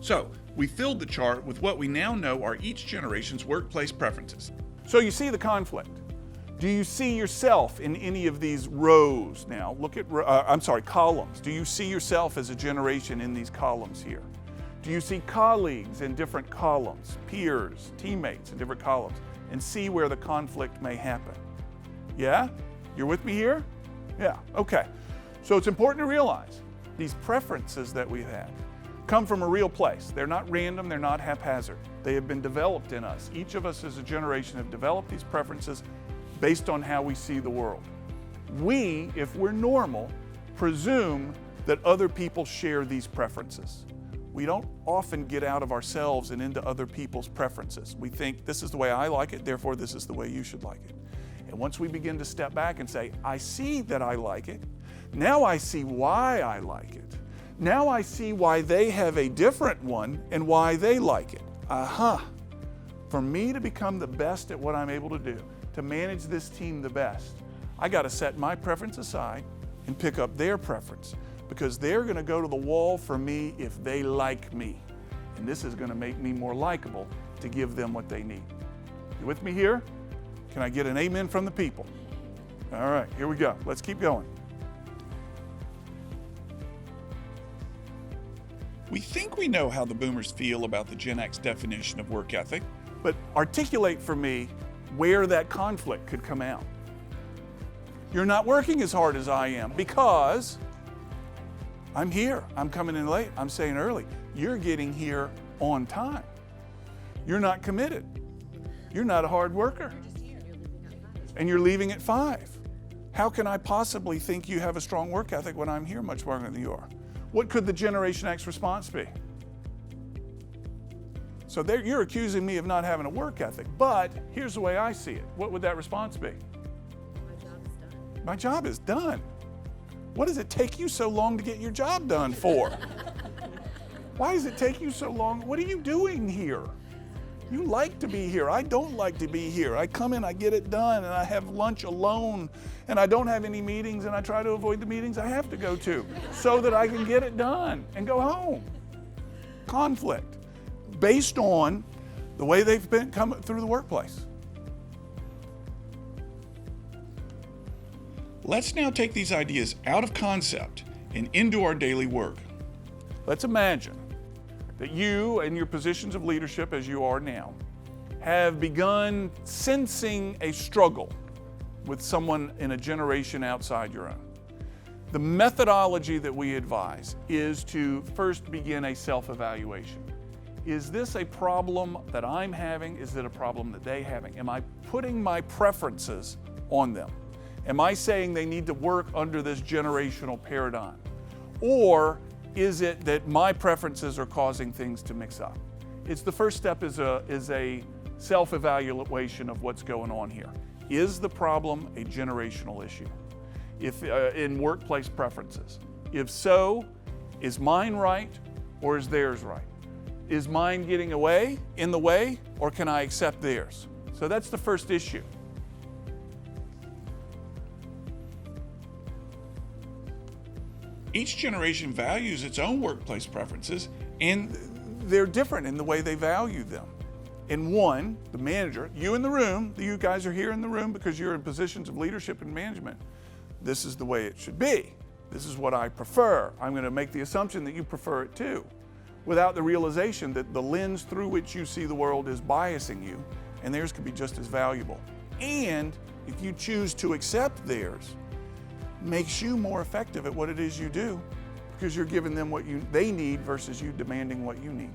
So, we filled the chart with what we now know are each generation's workplace preferences. So you see the conflict. Do you see yourself in any of these rows now? Look at, columns. Do you see yourself as a generation in these columns here? Do you see colleagues in different columns, peers, teammates in different columns, and see where the conflict may happen? Yeah? You're with me here? Yeah, okay. So it's important to realize these preferences that we've had come from a real place. They're not random, they're not haphazard. They have been developed in us. Each of us as a generation have developed these preferences based on how we see the world. We, if we're normal, presume that other people share these preferences. We don't often get out of ourselves and into other people's preferences. We think this is the way I like it, therefore this is the way you should like it. And once we begin to step back and say, I see that I like it, now I see why I like it. Now I see why they have a different one and why they like it. For me to become the best at what I'm able to do, to manage this team the best, I got to set my preference aside and pick up their preference, because they're going to go to the wall for me if they like me. And this is going to make me more likable to give them what they need. You with me here? Can I get an amen from the people? All right, here we go. Let's keep going. We think we know how the boomers feel about the Gen X definition of work ethic, but articulate for me where that conflict could come out. You're not working as hard as I am because I'm here. I'm coming in late. I'm staying early. You're getting here on time. You're not committed. You're not a hard worker. And you're leaving at 5. How can I possibly think you have a strong work ethic when I'm here much longer than you are? What could the Generation X response be? So you're accusing me of not having a work ethic, but here's the way I see it. What would that response be? My job is done. My job is done. What does it take you so long to get your job done for? Why does it take you so long? What are you doing here? You like to be here. I don't like to be here. I come in, I get it done, and I have lunch alone, and I don't have any meetings, and I try to avoid the meetings I have to go to so that I can get it done and go home. Conflict based on the way they've been coming through the workplace. Let's now take these ideas out of concept and into our daily work. Let's imagine that you and your positions of leadership as you are now have begun sensing a struggle with someone in a generation outside your own. The methodology that we advise is to first begin a self-evaluation. Is this a problem that I'm having? Is it a problem that they're having? Am I putting my preferences on them? Am I saying they need to work under this generational paradigm? Or is it that my preferences are causing things to mix up? It's the first step is a self-evaluation of what's going on here. Is the problem a generational issue? If in workplace preferences? If so, is mine right or is theirs right? Is mine getting in the way, or can I accept theirs? So that's the first issue. Each generation values its own workplace preferences, and they're different in the way they value them. In one, the manager, you in the room, you guys are here in the room because you're in positions of leadership and management. This is the way it should be. This is what I prefer. I'm going to make the assumption that you prefer it too, without the realization that the lens through which you see the world is biasing you, and theirs could be just as valuable. And if you choose to accept theirs, makes you more effective at what it is you do, because you're giving them what they need versus you demanding what you need.